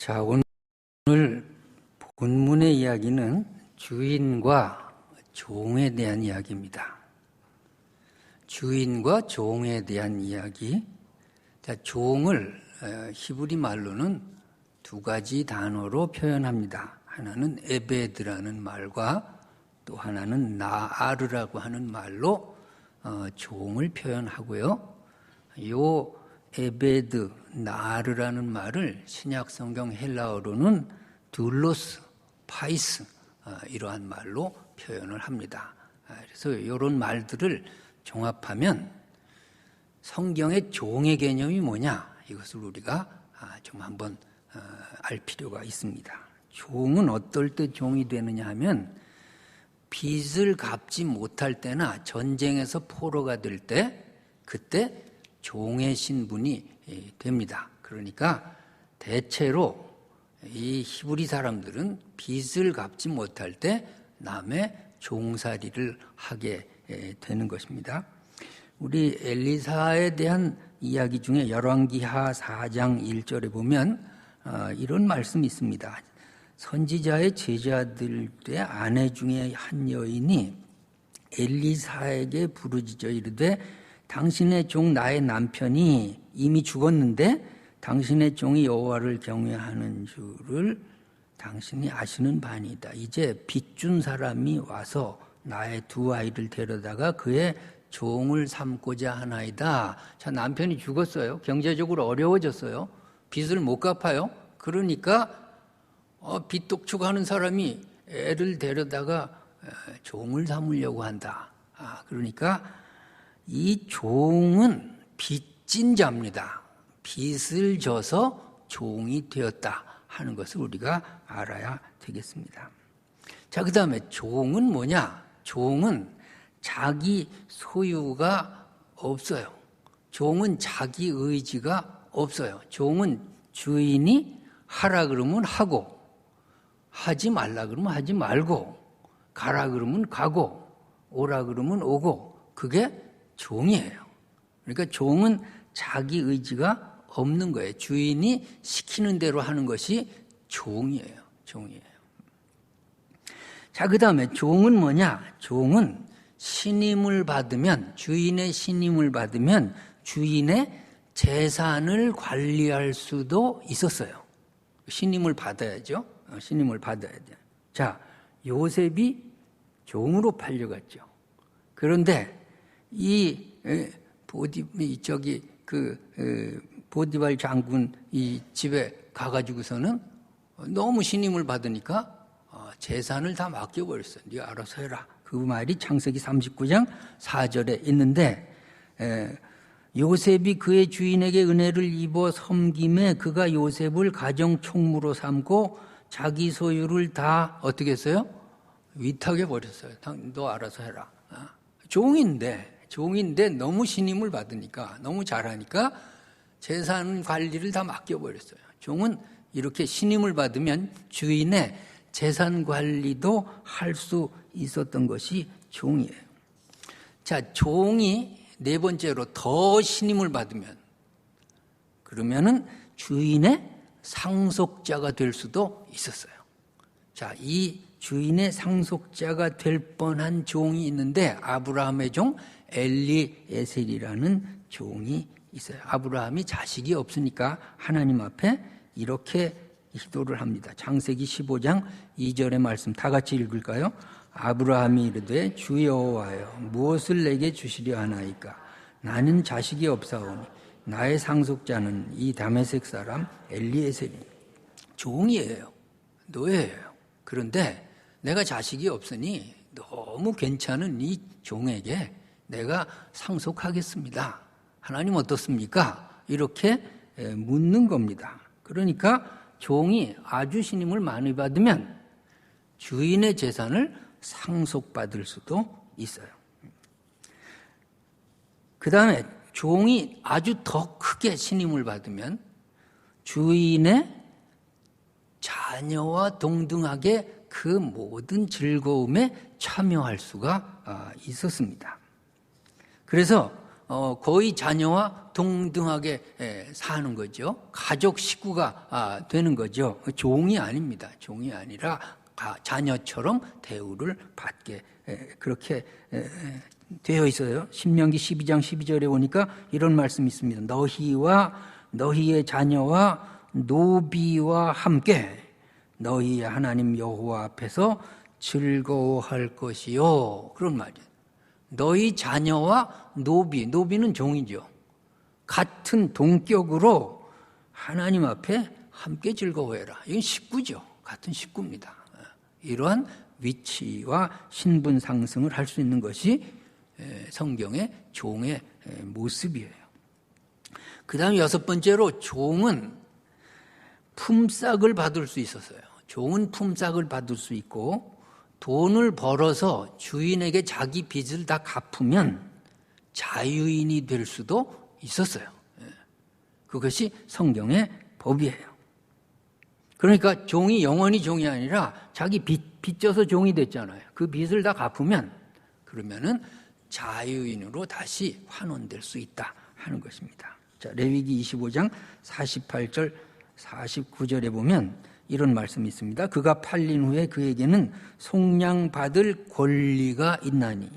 자, 오늘 본문의 이야기는 주인과 종에 대한 이야기입니다. 주인과 종에 대한 이야기. 자, 종을 히브리 말로는 두 가지 단어로 표현합니다. 하나는 에베드라는 말과 또 하나는 나아르라고 하는 말로 종을 표현하고요. 요 에베드, 나아르라는 말을 신약 성경 헬라어로는 둘로스, 파이스 이러한 말로 표현을 합니다. 그래서 이런 말들을 종합하면 성경의 종의 개념이 뭐냐, 이것을 우리가 좀 한번 알 필요가 있습니다. 종은 어떨 때 종이 되느냐 하면 빚을 갚지 못할 때나 전쟁에서 포로가 될 때, 그때 종의 신분이 됩니다. 그러니까 대체로 이 히브리 사람들은 빚을 갚지 못할 때 남의 종살이를 하게 되는 것입니다. 우리 엘리사에 대한 이야기 중에 열왕기하 4장 1절에 보면 이런 말씀이 있습니다. 선지자의 제자들의 아내 중에 한 여인이 엘리사에게 부르짖어 이르되 당신의 종 나의 남편이 이미 죽었는데 당신의 종이 여호와를 경외하는 줄을 당신이 아시는 바니이다. 이제 빚 준 사람이 와서 나의 두 아이를 데려다가 그의 종을 삼고자 하나이다. 자, 남편이 죽었어요. 경제적으로 어려워졌어요. 빚을 못 갚아요. 그러니까 빚 독촉하는 사람이 애를 데려다가 종을 삼으려고 한다. 그러니까 이 종은 빚진 자입니다. 빚을 져서 종이 되었다 하는 것을 우리가 알아야 되겠습니다. 자, 그 다음에 종은 뭐냐? 종은 자기 소유가 없어요. 종은 자기 의지가 없어요. 종은 주인이 하라 그러면 하고, 하지 말라 그러면 하지 말고, 가라 그러면 가고, 오라 그러면 오고, 그게 종이에요. 그러니까 종은 자기 의지가 없는 거예요. 주인이 시키는 대로 하는 것이 종이에요. 종이에요. 자, 그 다음에 종은 뭐냐? 종은 신임을 받으면, 주인의 신임을 받으면 주인의 재산을 관리할 수도 있었어요. 신임을 받아야죠. 신임을 받아야 돼요. 자, 요셉이 종으로 팔려갔죠. 그런데 이 보디발 장군 이 집에 가가지고서는 너무 신임을 받으니까 재산을 다 맡겨버렸어요. 네가 알아서 해라. 그 말이 창세기 39장 4절에 있는데, 요셉이 그의 주인에게 은혜를 입어 섬김에 그가 요셉을 가정 총무로 삼고 자기 소유를 다 어떻게 했어요? 위탁해 버렸어요. 너 알아서 해라. 종인데 너무 신임을 받으니까, 너무 잘하니까 재산 관리를 다 맡겨버렸어요. 종은 이렇게 신임을 받으면 주인의 재산 관리도 할 수 있었던 것이 종이에요. 자, 종이 네 번째로 더 신임을 받으면, 그러면은 주인의 상속자가 될 수도 있었어요. 자, 이 주인의 상속자가 될 뻔한 종이 있는데 아브라함의 종 엘리에셀이라는 종이 있어요. 아브라함이 자식이 없으니까 하나님 앞에 이렇게 기도를 합니다. 창세기 15장 2절의 말씀 다 같이 읽을까요? 아브라함이 이르되 주 여호와여 무엇을 내게 주시려 하나이까? 나는 자식이 없사오니 나의 상속자는 이 다메섹 사람 엘리에셀이. 종이에요. 노예예요. 그런데 내가 자식이 없으니 너무 괜찮은 이 종에게 내가 상속하겠습니다. 하나님 어떻습니까? 이렇게 묻는 겁니다. 그러니까 종이 아주 신임을 많이 받으면 주인의 재산을 상속받을 수도 있어요. 그 다음에 종이 아주 더 크게 신임을 받으면 주인의 자녀와 동등하게 그 모든 즐거움에 참여할 수가 있었습니다. 그래서 거의 자녀와 동등하게 사는 거죠. 가족 식구가 되는 거죠. 종이 아닙니다. 종이 아니라 자녀처럼 대우를 받게 그렇게 되어 있어요. 신명기 12장 12절에 보니까 이런 말씀이 있습니다. 너희와 너희의 자녀와 노비와 함께 너희의 하나님 여호와 앞에서 즐거워할 것이요. 그런 말이에요. 너희 자녀와 노비는 종이죠. 같은 동격으로 하나님 앞에 함께 즐거워해라. 이건 식구죠. 같은 식구입니다. 이러한 위치와 신분 상승을 할 수 있는 것이 성경의 종의 모습이에요. 그 다음 6번째로 종은 품삯을 받을 수 있었어요. 종은 품삯을 받을 수 있고 돈을 벌어서 주인에게 자기 빚을 다 갚으면 자유인이 될 수도 있었어요. 그것이 성경의 법이에요. 그러니까 종이 영원히 종이 아니라 자기 빚져서 종이 됐잖아요. 그 빚을 다 갚으면 그러면은 자유인으로 다시 환원될 수 있다 하는 것입니다. 자, 레위기 25장 48절 49절에 보면 이런 말씀이 있습니다. 그가 팔린 후에 그에게는 속량받을 권리가 있나니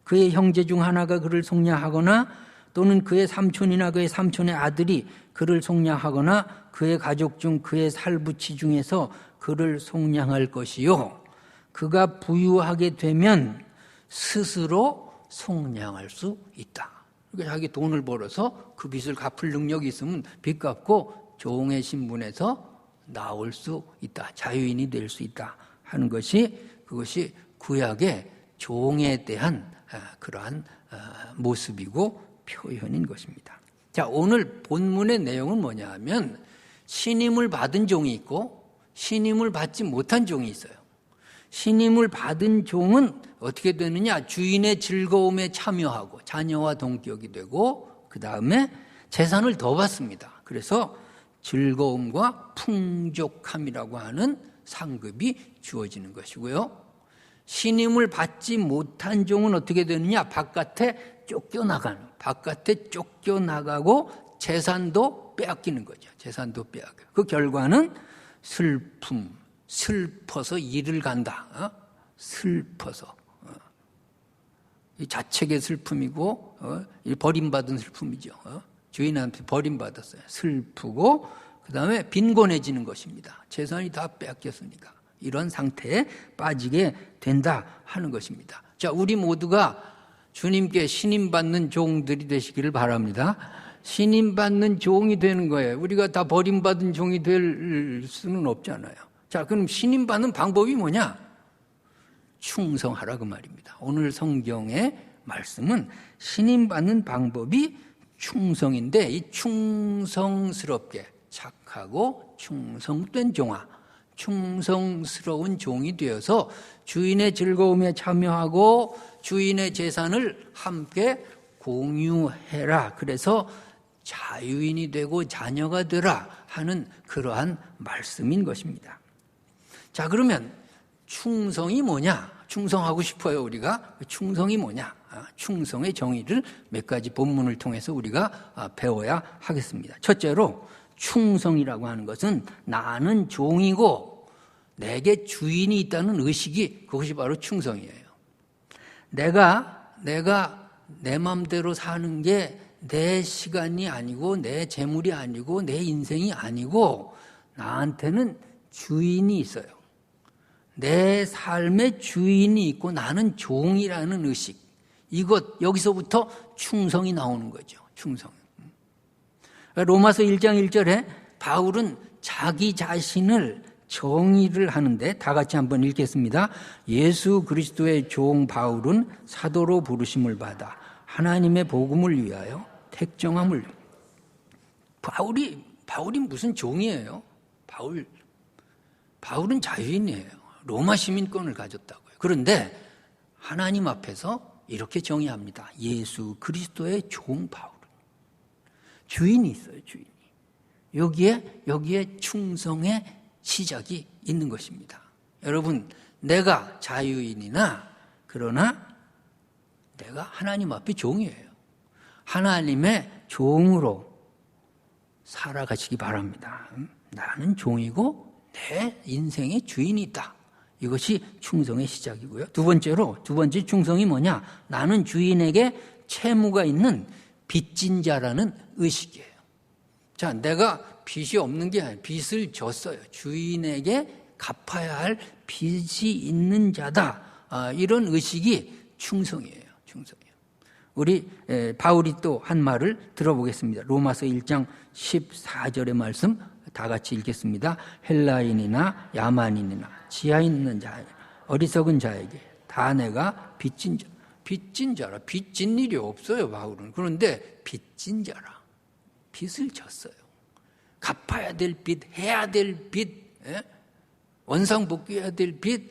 그의 형제 중 하나가 그를 속량하거나 또는 그의 삼촌이나 그의 삼촌의 아들이 그를 속량하거나 그의 가족 중 그의 살부치 중에서 그를 속량할 것이요. 그가 부유하게 되면 스스로 속량할 수 있다. 그러니까 자기 돈을 벌어서 그 빚을 갚을 능력이 있으면 빚 갚고 종의 신분에서 나올 수 있다. 자유인이 될 수 있다 하는 것이 그것이 구약의 종에 대한 그러한 모습이고 표현인 것입니다. 자, 오늘 본문의 내용은 뭐냐 하면 신임을 받은 종이 있고 신임을 받지 못한 종이 있어요. 신임을 받은 종은 어떻게 되느냐? 주인의 즐거움에 참여하고 자녀와 동격이 되고 그 다음에 재산을 더 받습니다. 그래서 즐거움과 풍족함이라고 하는 상급이 주어지는 것이고요. 신임을 받지 못한 종은 어떻게 되느냐? 바깥에 쫓겨나가고 재산도 빼앗기는 거죠. 재산도 빼앗겨. 그 결과는 슬퍼서 일을 간다. 슬퍼서. 이 자책의 슬픔이고 버림받은 슬픔이죠. 주인한테 버림받았어요. 슬프고 그 다음에 빈곤해지는 것입니다. 재산이 다 빼앗겼으니까 이런 상태에 빠지게 된다 하는 것입니다. 자, 우리 모두가 주님께 신임받는 종들이 되시기를 바랍니다. 신임받는 종이 되는 거예요. 우리가 다 버림받은 종이 될 수는 없잖아요. 자, 그럼 신임받는 방법이 뭐냐? 충성하라 그 말입니다. 오늘 성경의 말씀은 신임받는 방법이 충성인데 이 충성스럽게 착하고 충성된 종아, 충성스러운 종이 되어서 주인의 즐거움에 참여하고 주인의 재산을 함께 공유해라. 그래서 자유인이 되고 자녀가 되라 하는 그러한 말씀인 것입니다. 자, 그러면 충성이 뭐냐? 충성하고 싶어요, 우리가. 충성이 뭐냐? 충성의 정의를 몇 가지 본문을 통해서 우리가 배워야 하겠습니다. 첫째로 충성이라고 하는 것은 나는 종이고 내게 주인이 있다는 의식이 그것이 바로 충성이에요. 내가 내 마음대로 사는 게 내 시간이 아니고 내 재물이 아니고 내 인생이 아니고 나한테는 주인이 있어요. 내 삶의 주인이 있고 나는 종이라는 의식. 여기서부터 충성이 나오는 거죠. 충성. 로마서 1장 1절에 바울은 자기 자신을 정의를 하는데 다 같이 한번 읽겠습니다. 예수 그리스도의 종 바울은 사도로 부르심을 받아 하나님의 복음을 위하여 택정함을. 바울이 무슨 종이에요? 바울은 자유인이에요. 로마 시민권을 가졌다고요. 그런데 하나님 앞에서 이렇게 정의합니다. 예수 그리스도의 종 바울은 주인이 있어요. 주인이. 여기에 충성의 시작이 있는 것입니다. 여러분, 내가 자유인이나 그러나 내가 하나님 앞에 종이에요. 하나님의 종으로 살아가시기 바랍니다. 나는 종이고 내 인생의 주인이다. 이것이 충성의 시작이고요. 두 번째 충성이 뭐냐? 나는 주인에게 채무가 있는 빚진 자라는 의식이에요. 자, 내가 빚이 없는 게 아니라 빚을 졌어요. 주인에게 갚아야 할 빚이 있는 자다. 이런 의식이 충성이에요. 충성이에요. 우리 바울이 또 한 말을 들어보겠습니다. 로마서 1장 14절의 말씀 다 같이 읽겠습니다. 헬라인이나 야만인이나 지하 있는 자, 어리석은 자에게 다 내가 빚진 자라. 빚진 일이 없어요, 바울은. 그런데 빚진 자라. 빚을 졌어요. 갚아야 될 빚, 해야 될 빚, 원상복귀해야 될 빚,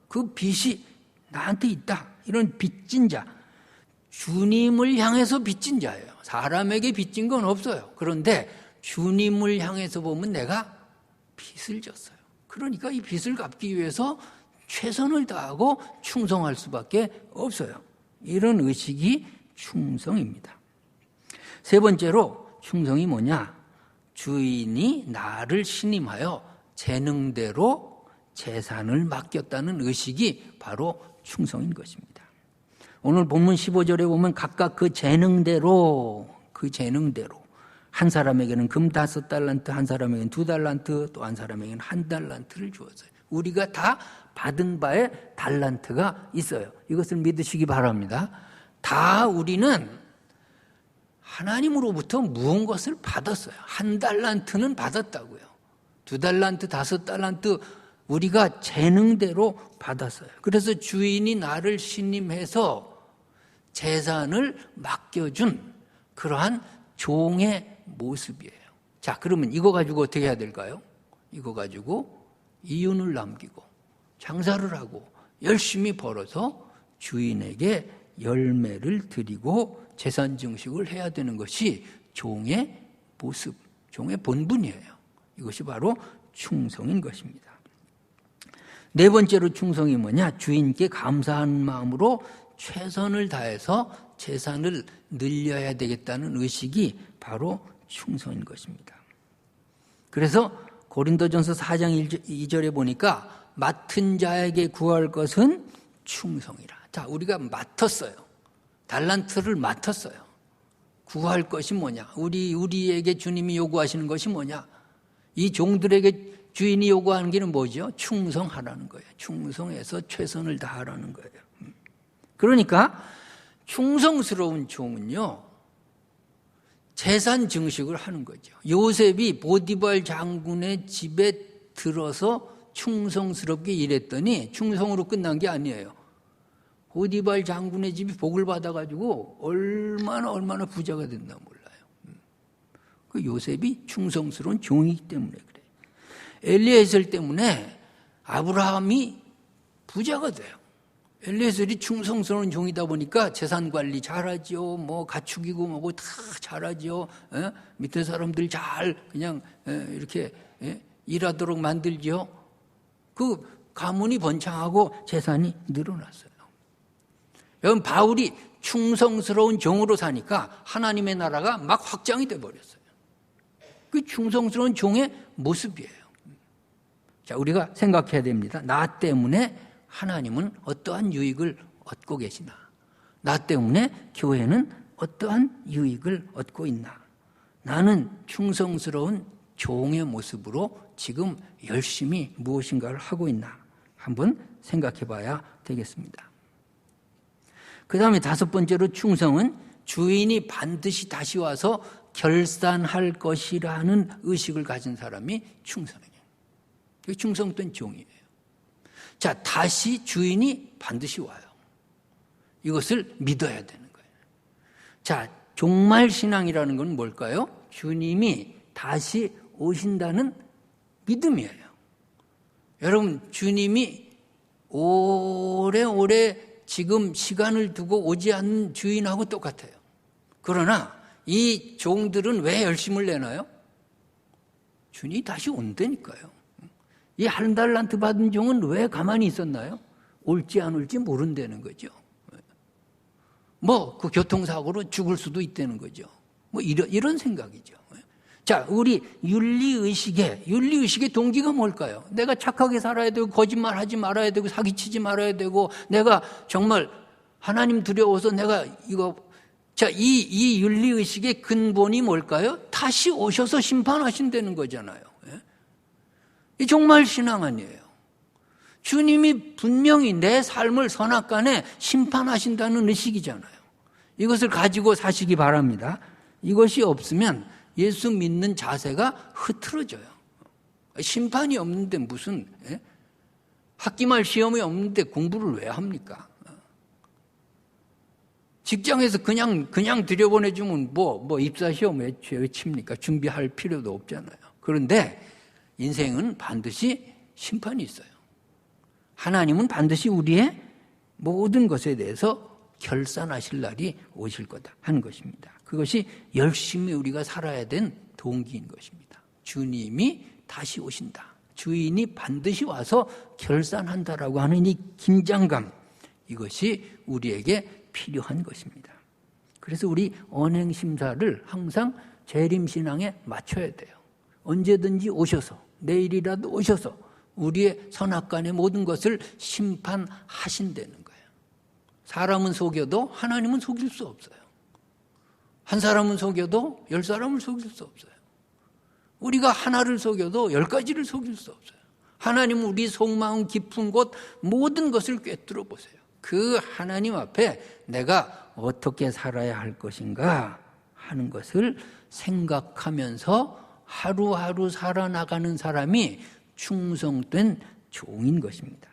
그 빚이 나한테 있다. 이런 빚진 자. 주님을 향해서 빚진 자예요. 사람에게 빚진 건 없어요. 그런데 주님을 향해서 보면 내가 빚을 졌어요. 그러니까 이 빚을 갚기 위해서 최선을 다하고 충성할 수밖에 없어요. 이런 의식이 충성입니다. 세 번째로 충성이 뭐냐? 주인이 나를 신임하여 재능대로 재산을 맡겼다는 의식이 바로 충성인 것입니다. 오늘 본문 15절에 보면 각각 그 재능대로 한 사람에게는 금 5달란트, 한 사람에게는 2달란트, 또 한 사람에게는 1달란트를 주었어요. 우리가 다 받은 바에 달란트가 있어요. 이것을 믿으시기 바랍니다. 다 우리는 하나님으로부터 무언 것을 받았어요. 1달란트는 받았다고요. 2달란트, 5달란트 우리가 재능대로 받았어요. 그래서 주인이 나를 신임해서 재산을 맡겨준 그러한 종의 모습이에요. 자, 그러면 이거 가지고 어떻게 해야 될까요? 이거 가지고 이윤을 남기고 장사를 하고 열심히 벌어서 주인에게 열매를 드리고 재산 증식을 해야 되는 것이 종의 모습, 종의 본분이에요. 이것이 바로 충성인 것입니다. 네 번째로 충성이 뭐냐? 주인께 감사하는 마음으로 최선을 다해서 재산을 늘려야 되겠다는 의식이 바로 충성인 것입니다. 그래서 고린도전서 4장 2절에 보니까 맡은 자에게 구할 것은 충성이라. 자, 우리가 맡았어요. 달란트를 맡았어요. 구할 것이 뭐냐? 우리에게 주님이 요구하시는 것이 뭐냐? 이 종들에게 주인이 요구하는 게 뭐죠? 충성하라는 거예요. 충성해서 최선을 다하라는 거예요. 그러니까 충성스러운 종은요, 재산 증식을 하는 거죠. 요셉이 보디발 장군의 집에 들어서 충성스럽게 일했더니 충성으로 끝난 게 아니에요. 보디발 장군의 집이 복을 받아가지고 얼마나 부자가 됐나 몰라요. 그 요셉이 충성스러운 종이기 때문에 그래요. 엘리에셀 때문에 아브라함이 부자가 돼요. 엘리에셀이 충성스러운 종이다 보니까 재산 관리 잘하죠. 뭐 가축이고 뭐고 다 잘하죠. 밑에 사람들 잘 그냥 이렇게 일하도록 만들죠. 그 가문이 번창하고 재산이 늘어났어요. 여러분, 바울이 충성스러운 종으로 사니까 하나님의 나라가 막 확장이 돼 버렸어요. 그 충성스러운 종의 모습이에요. 자, 우리가 생각해야 됩니다. 나 때문에 하나님은 어떠한 유익을 얻고 계시나? 나 때문에 교회는 어떠한 유익을 얻고 있나? 나는 충성스러운 종의 모습으로 지금 열심히 무엇인가를 하고 있나? 한번 생각해 봐야 되겠습니다. 그 다음에 다섯 번째로 충성은 주인이 반드시 다시 와서 결산할 것이라는 의식을 가진 사람이 충성이에요. 충성된 종이에요. 자, 다시 주인이 반드시 와요. 이것을 믿어야 되는 거예요. 자, 종말 신앙이라는 건 뭘까요? 주님이 다시 오신다는 믿음이에요. 여러분, 주님이 오래오래 지금 시간을 두고 오지 않는 주인하고 똑같아요. 그러나 이 종들은 왜 열심을 내나요? 주님이 다시 온다니까요. 이 1달란트 받은 종은 왜 가만히 있었나요? 올지 안 올지 모른다는 거죠. 뭐 그 교통사고로 죽을 수도 있다는 거죠. 뭐 이런 생각이죠. 자, 우리 윤리의식의 동기가 뭘까요? 내가 착하게 살아야 되고, 거짓말하지 말아야 되고, 사기치지 말아야 되고, 내가 정말 하나님 두려워서 내가 자, 이 윤리의식의 근본이 뭘까요? 다시 오셔서 심판하신다는 거잖아요. 이 정말 신앙 아니에요. 주님이 분명히 내 삶을 선악간에 심판하신다는 의식이잖아요. 이것을 가지고 사시기 바랍니다. 이것이 없으면 예수 믿는 자세가 흐트러져요. 심판이 없는데 무슨 학기말 시험이 없는데 공부를 왜 합니까? 직장에서 그냥 들여보내주면 뭐 입사 시험 왜 칩니까? 준비할 필요도 없잖아요. 그런데 인생은 반드시 심판이 있어요. 하나님은 반드시 우리의 모든 것에 대해서 결산하실 날이 오실 거다 하는 것입니다. 그것이 열심히 우리가 살아야 된 동기인 것입니다. 주님이 다시 오신다. 주인이 반드시 와서 결산한다라고 하는 이 긴장감, 이것이 우리에게 필요한 것입니다. 그래서 우리 언행심사를 항상 재림신앙에 맞춰야 돼요. 언제든지 오셔서, 내일이라도 오셔서 우리의 선악간의 모든 것을 심판하신다는 거예요. 사람은 속여도 하나님은 속일 수 없어요. 한 사람은 속여도 10사람을 속일 수 없어요. 우리가 하나를 속여도 10가지를 속일 수 없어요. 하나님은 우리 속마음 깊은 곳 모든 것을 꿰뚫어 보세요. 그 하나님 앞에 내가 어떻게 살아야 할 것인가 하는 것을 생각하면서 하루하루 살아나가는 사람이 충성된 종인 것입니다.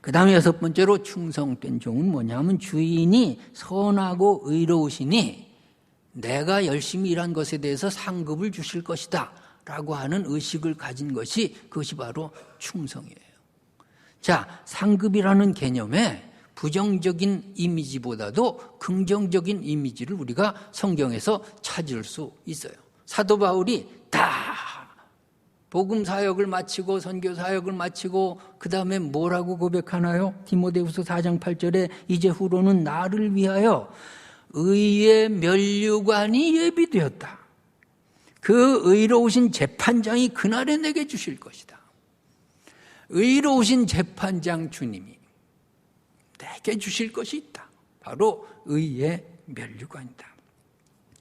그 다음에 6번째로 충성된 종은 뭐냐면 주인이 선하고 의로우시니 내가 열심히 일한 것에 대해서 상급을 주실 것이다 라고 하는 의식을 가진 것이, 그것이 바로 충성이에요. 자, 상급이라는 개념에 부정적인 이미지보다도 긍정적인 이미지를 우리가 성경에서 찾을 수 있어요. 사도 바울이 다 복음 사역을 마치고 선교 사역을 마치고 그 다음에 뭐라고 고백하나요? 디모데후서 4장 8절에 이제후로는 나를 위하여 의의 면류관이 예비되었다. 그 의로우신 재판장이 그날에 내게 주실 것이다. 의로우신 재판장 주님이 내게 주실 것이 있다. 바로 의의 면류관이다.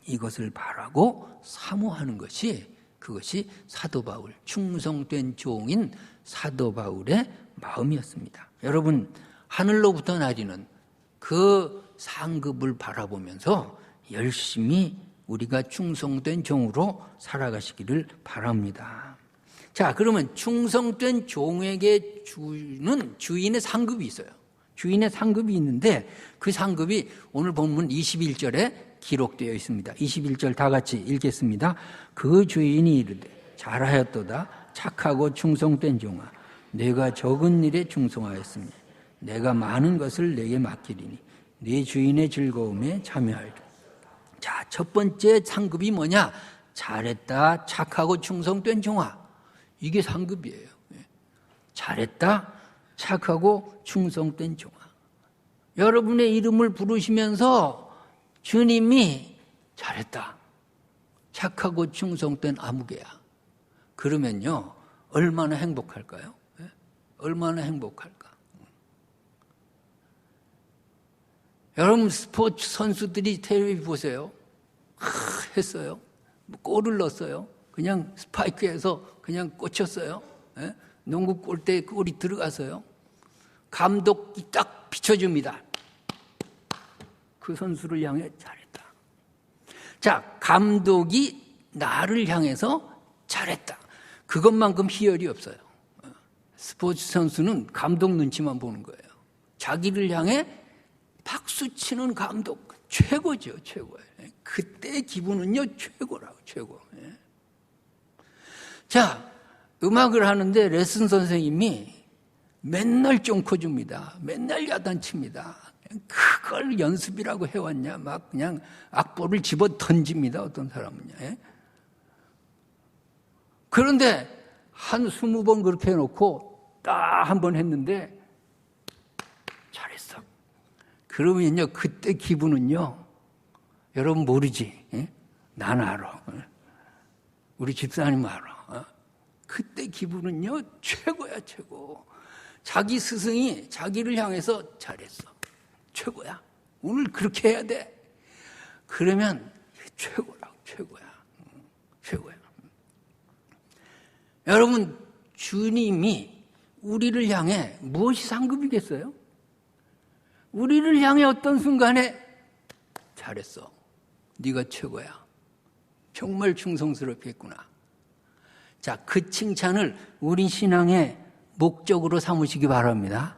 이것을 바라고 사모하는 것이, 그것이 사도 바울, 충성된 종인 사도 바울의 마음이었습니다. 여러분, 하늘로부터 내리는 그 상급을 바라보면서 열심히 우리가 충성된 종으로 살아가시기를 바랍니다. 자, 그러면 충성된 종에게 주는 주인의 상급이 있어요. 주인의 상급이 있는데 그 상급이 오늘 본문 21절에 기록되어 있습니다. 21절 다 같이 읽겠습니다. 그 주인이 이르되 잘하였도다 착하고 충성된 종아, 내가 적은 일에 충성하였으니 내가 많은 것을 내게 맡기리니 네 주인의 즐거움에 참여하리라. 자, 첫 번째 상급이 뭐냐? 잘했다 착하고 충성된 종아. 이게 상급이에요. 잘했다 착하고 충성된 종아. 여러분의 이름을 부르시면서 주님이 잘했다 착하고 충성된 아무개야, 그러면요 얼마나 행복할까요? 얼마나 행복할까? 여러분, 스포츠 선수들이 텔레비전 보세요. 했어요. 골을 넣었어요. 그냥 스파이크에서 그냥 꽂혔어요. 농구 골대에 골이 들어가서요. 감독이 딱 비춰줍니다. 그 선수를 향해 잘했다. 자, 감독이 나를 향해서 잘했다. 그것만큼 희열이 없어요. 스포츠 선수는 감독 눈치만 보는 거예요. 자기를 향해 박수치는 감독, 최고죠, 최고예요. 그때 기분은요, 최고라고, 최고. 자, 음악을 하는데 레슨 선생님이 맨날 쫑커줍니다. 맨날 야단칩니다. 그걸 연습이라고 해왔냐? 막 그냥 악보를 집어 던집니다. 어떤 사람은요. 그런데 한 20번 그렇게 해놓고 딱 한 번 했는데 잘했어. 그러면요, 그때 기분은요, 여러분 모르지? 예? 난 알아. 우리 집사님 알아. 그때 기분은요, 최고야, 최고. 자기 스승이 자기를 향해서 잘했어. 최고야. 오늘 그렇게 해야 돼. 그러면 최고라고, 최고야. 최고야. 여러분, 주님이 우리를 향해 무엇이 상급이겠어요? 우리를 향해 어떤 순간에 잘했어. 네가 최고야. 정말 충성스럽겠구나. 자, 그 칭찬을 우리 신앙의 목적으로 삼으시기 바랍니다.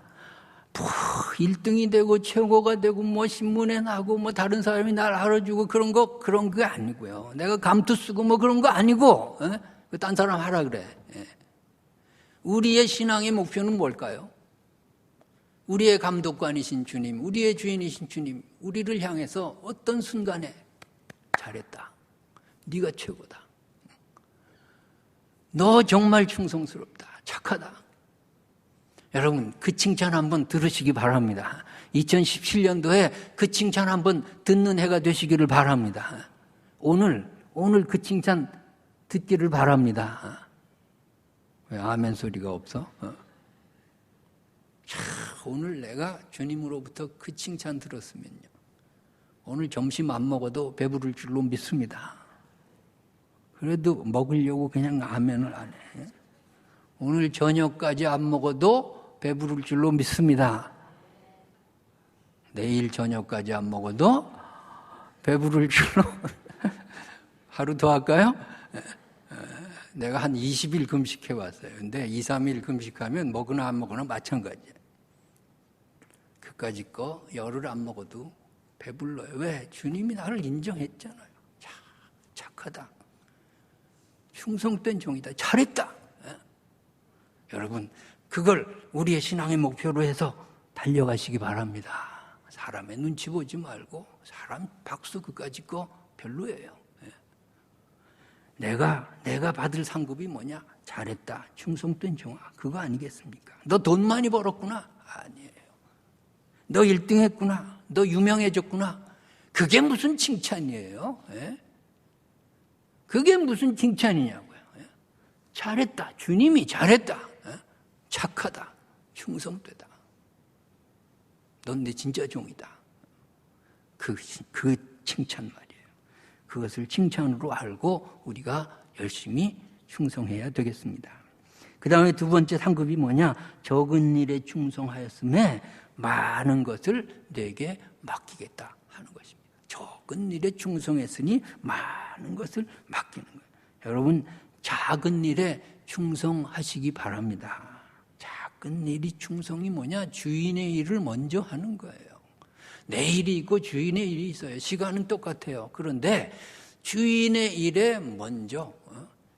1등이 되고 최고가 되고 뭐 신문에 나고 뭐 다른 사람이 날 알아주고 그런 거 아니고요. 내가 감투 쓰고 뭐 그런 거 아니고, 딴 사람 하라 그래. 우리의 신앙의 목표는 뭘까요? 우리의 감독관이신 주님, 우리의 주인이신 주님, 우리를 향해서 어떤 순간에 잘했다. 네가 최고다. 너 정말 충성스럽다. 착하다. 여러분, 그 칭찬 한번 들으시기 바랍니다. 2017년도에 그 칭찬 한번 듣는 해가 되시기를 바랍니다. 오늘 그 칭찬 듣기를 바랍니다. 왜 아멘 소리가 없어? 오늘 내가 주님으로부터 그 칭찬 들었으면요, 오늘 점심 안 먹어도 배부를 줄로 믿습니다. 그래도 먹으려고 그냥 아멘을 안 해. 오늘 저녁까지 안 먹어도 배부를 줄로 믿습니다. 내일 저녁까지 안 먹어도 배부를 줄로. 하루 더 할까요? 내가 한 20일 금식해 왔어요. 근데 2, 3일 금식하면 먹으나 안 먹으나 마찬가지예요. 그까짓 거 열흘 안 먹어도 배불러요. 왜? 주님이 나를 인정했잖아요. 착하다. 충성된 종이다. 잘했다. 여러분, 그걸 우리의 신앙의 목표로 해서 달려가시기 바랍니다. 사람의 눈치 보지 말고 사람 박수 그까짓 거 별로예요. 내가 받을 상급이 뭐냐? 잘했다. 충성된 종아. 그거 아니겠습니까? 너 돈 많이 벌었구나? 아니에요. 너 1등 했구나? 너 유명해졌구나? 그게 무슨 칭찬이에요? 그게 무슨 칭찬이냐고요. 잘했다. 주님이 잘했다. 착하다. 충성되다. 넌 내 진짜 종이다. 그 칭찬 말이에요. 그것을 칭찬으로 알고 우리가 열심히 충성해야 되겠습니다. 그 다음에 두 번째 상급이 뭐냐? 적은 일에 충성하였음에 많은 것을 내게 맡기겠다 하는 것입니다. 적은 일에 충성했으니 많은 것을 맡기는 거예요. 여러분, 작은 일에 충성하시기 바랍니다. 작은 일이 충성이 뭐냐? 주인의 일을 먼저 하는 거예요. 내 일이 있고 주인의 일이 있어요. 시간은 똑같아요. 그런데 주인의 일에 먼저,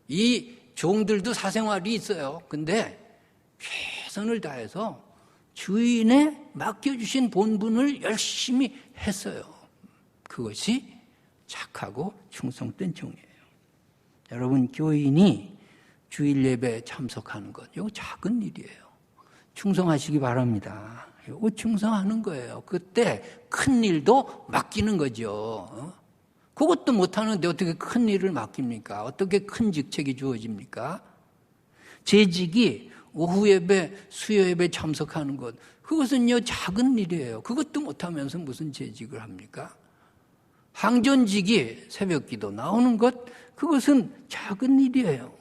이 종들도 사생활이 있어요. 근데 최선을 다해서 주인에 맡겨주신 본분을 열심히 했어요. 그것이 착하고 충성된 종이에요. 여러분, 교인이 주일 예배에 참석하는 것, 이거 작은 일이에요. 충성하시기 바랍니다. 이거 충성하는 거예요. 그때 큰 일도 맡기는 거죠. 그것도 못하는데 어떻게 큰 일을 맡깁니까? 어떻게 큰 직책이 주어집니까? 재직이 오후 예배, 수요 예배 참석하는 것, 그것은요 작은 일이에요. 그것도 못하면서 무슨 재직을 합니까? 항전직이 새벽기도 나오는 것, 그것은 작은 일이에요.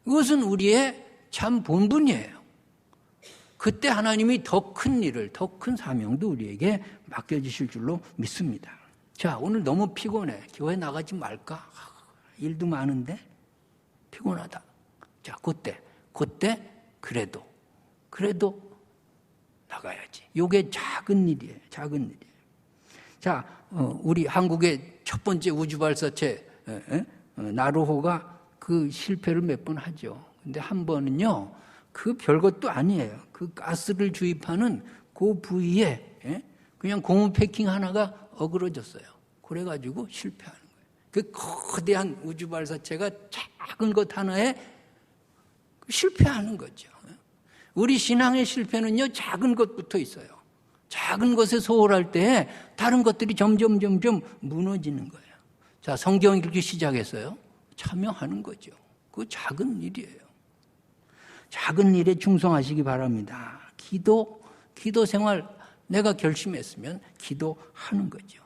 그것은 우리의 참 본분이에요. 그때 하나님이 더 큰 일을, 더 큰 사명도 우리에게 맡겨주실 줄로 믿습니다. 자, 오늘 너무 피곤해. 교회 나가지 말까? 일도 많은데 피곤하다. 자, 그때 그래도 나가야지. 이게 작은 일이에요. 작은 일이에요. 자, 우리 한국의 첫 번째 우주발사체 나로호가 그 실패를 몇 번 하죠. 근데 한 번은요, 그 별것도 아니에요. 그 가스를 주입하는 그 부위에 그냥 고무 패킹 하나가 어그러졌어요. 그래가지고 실패하는 거예요. 그 거대한 우주발사체가 작은 것 하나에 실패하는 거죠. 우리 신앙의 실패는요, 작은 것부터 있어요. 작은 것에 소홀할 때 다른 것들이 점점 무너지는 거예요. 자, 성경 읽기 시작했어요. 참여하는 거죠. 그 작은 일이에요. 작은 일에 충성하시기 바랍니다. 기도 생활 내가 결심했으면 기도하는 거죠.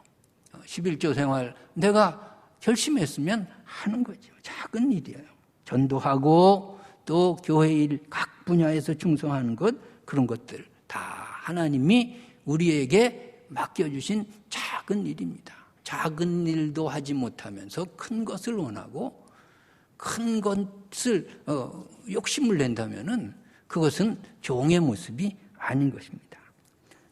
11조 생활 내가 결심했으면 하는 거죠. 작은 일이에요. 전도하고 또 교회 일 각 분야에서 충성하는 것, 그런 것들 다 하나님이 우리에게 맡겨주신 작은 일입니다. 작은 일도 하지 못하면서 큰 것을 원하고 큰 것을 욕심을 낸다면은 그것은 종의 모습이 아닌 것입니다.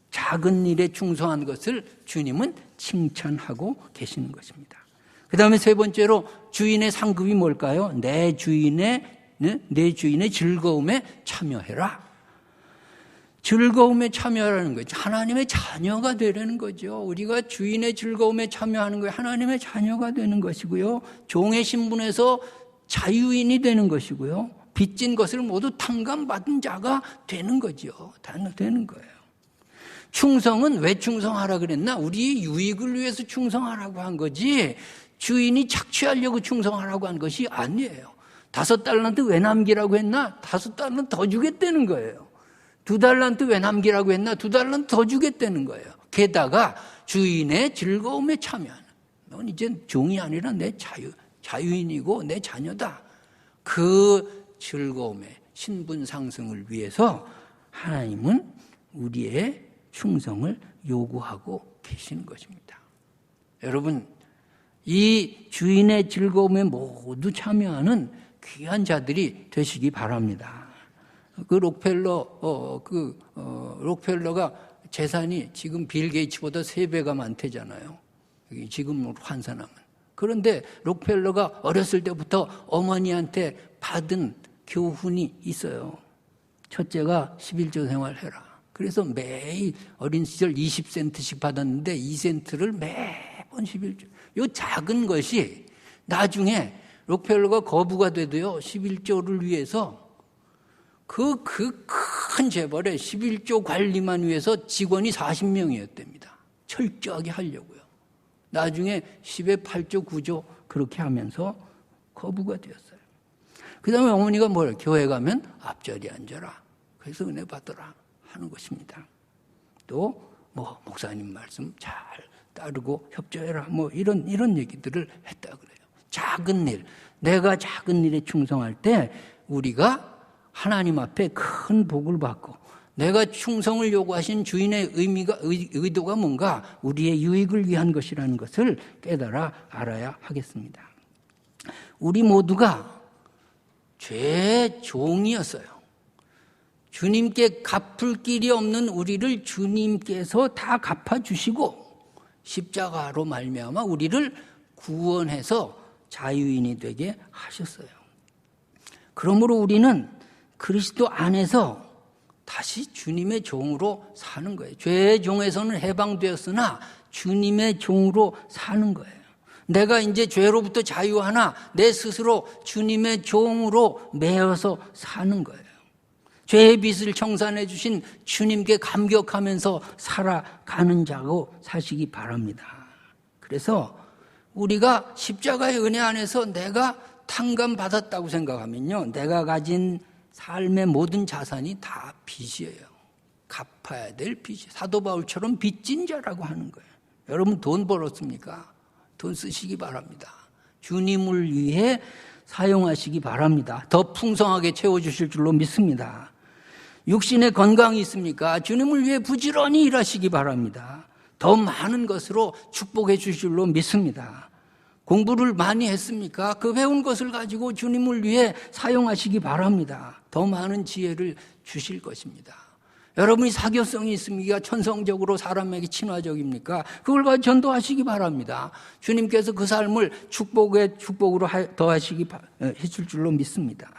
작은 일에 충성한 것을 주님은 칭찬하고 계시는 것입니다. 그 다음에 세 번째로 주인의 상급이 뭘까요? 내 주인의 즐거움에 참여해라. 즐거움에 참여하라는 거죠. 하나님의 자녀가 되라는 거죠. 우리가 주인의 즐거움에 참여하는 거예요. 하나님의 자녀가 되는 것이고요. 종의 신분에서 자유인이 되는 것이고요. 빚진 것을 모두 탕감받은 자가 되는 거죠. 되는 거예요. 충성은 왜 충성하라 그랬나? 우리의 유익을 위해서 충성하라고 한 거지 주인이 착취하려고 충성하라고 한 것이 아니에요. 5달란트 왜 남기라고 했나? 5달란트 더 주겠다는 거예요. 2달란트 왜 남기라고 했나? 2달란트 더 주겠다는 거예요. 게다가 주인의 즐거움에 참여하는. 넌 이제 종이 아니라 내 자유인이고 내 자녀다. 그 즐거움의 신분 상승을 위해서 하나님은 우리의 충성을 요구하고 계시는 것입니다. 여러분, 이 주인의 즐거움에 모두 참여하는 귀한 자들이 되시기 바랍니다. 록펠러가 재산이 지금 빌 게이츠보다 3배가 많대잖아요. 지금으로 환산하면. 그런데 록펠러가 어렸을 때부터 어머니한테 받은 교훈이 있어요. 첫째가 11조 생활해라. 그래서 매일 어린 시절 20센트씩 받았는데 2센트를 매번 11조. 이 작은 것이 나중에 록펠러가 거부가 돼도요. 11조를 위해서 그 큰 재벌의 11조 관리만 위해서 직원이 40명이었답니다. 철저하게 하려고요. 나중에 10에 8조, 9조 그렇게 하면서 거부가 되었어요. 그 다음에 어머니가 교회 가면 앞자리에 앉아라. 그래서 은혜 받으라 하는 것입니다. 또 목사님 말씀 잘 따르고 협조해라. 이런 얘기들을 했다 그래요. 작은 일, 내가 작은 일에 충성할 때 우리가 하나님 앞에 큰 복을 받고 내가 충성을 요구하신 주인의 의도가 뭔가 우리의 유익을 위한 것이라는 것을 깨달아 알아야 하겠습니다. 우리 모두가 죄의 종이었어요. 주님께 갚을 길이 없는 우리를 주님께서 다 갚아주시고 십자가로 말미암아 우리를 구원해서 자유인이 되게 하셨어요. 그러므로 우리는 그리스도 안에서 다시 주님의 종으로 사는 거예요. 죄의 종에서는 해방되었으나 주님의 종으로 사는 거예요. 내가 이제 죄로부터 자유하나 내 스스로 주님의 종으로 매여서 사는 거예요. 죄의 빚을 청산해 주신 주님께 감격하면서 살아가는 자고 사시기 바랍니다. 그래서 우리가 십자가의 은혜 안에서 내가 탕감받았다고 생각하면요, 내가 가진 삶의 모든 자산이 다 빚이에요. 갚아야 될 빚이. 사도 바울처럼 빚진 자라고 하는 거예요. 여러분 돈 벌었습니까? 돈 쓰시기 바랍니다. 주님을 위해 사용하시기 바랍니다. 더 풍성하게 채워주실 줄로 믿습니다. 육신의 건강이 있습니까? 주님을 위해 부지런히 일하시기 바랍니다. 더 많은 것으로 축복해 주실 줄로 믿습니다. 공부를 많이 했습니까? 그 배운 것을 가지고 주님을 위해 사용하시기 바랍니다. 더 많은 지혜를 주실 것입니다. 여러분이 사교성이 있습니까? 천성적으로 사람에게 친화적입니까? 그걸 가지고 전도하시기 바랍니다. 주님께서 그 삶을 축복으로 더하시기 해줄 줄로 믿습니다.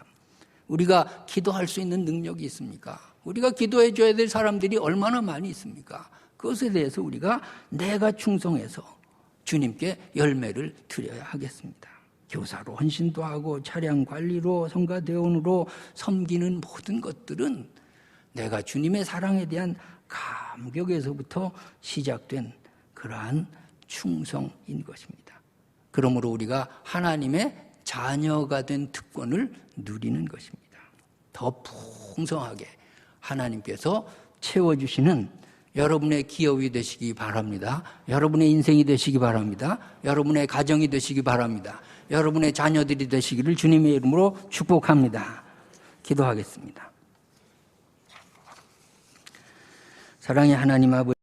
우리가 기도할 수 있는 능력이 있습니까? 우리가 기도해 줘야 될 사람들이 얼마나 많이 있습니까? 그것에 대해서 우리가 내가 충성해서 주님께 열매를 드려야 하겠습니다. 교사로 헌신도 하고 차량 관리로 성가대원으로 섬기는 모든 것들은 내가 주님의 사랑에 대한 감격에서부터 시작된 그러한 충성인 것입니다. 그러므로 우리가 하나님의 자녀가 된 특권을 누리는 것입니다. 더 풍성하게 하나님께서 채워주시는 여러분의 기업이 되시기 바랍니다. 여러분의 인생이 되시기 바랍니다. 여러분의 가정이 되시기 바랍니다. 여러분의 자녀들이 되시기를 주님의 이름으로 축복합니다. 기도하겠습니다. 사랑의 하나님 아버지,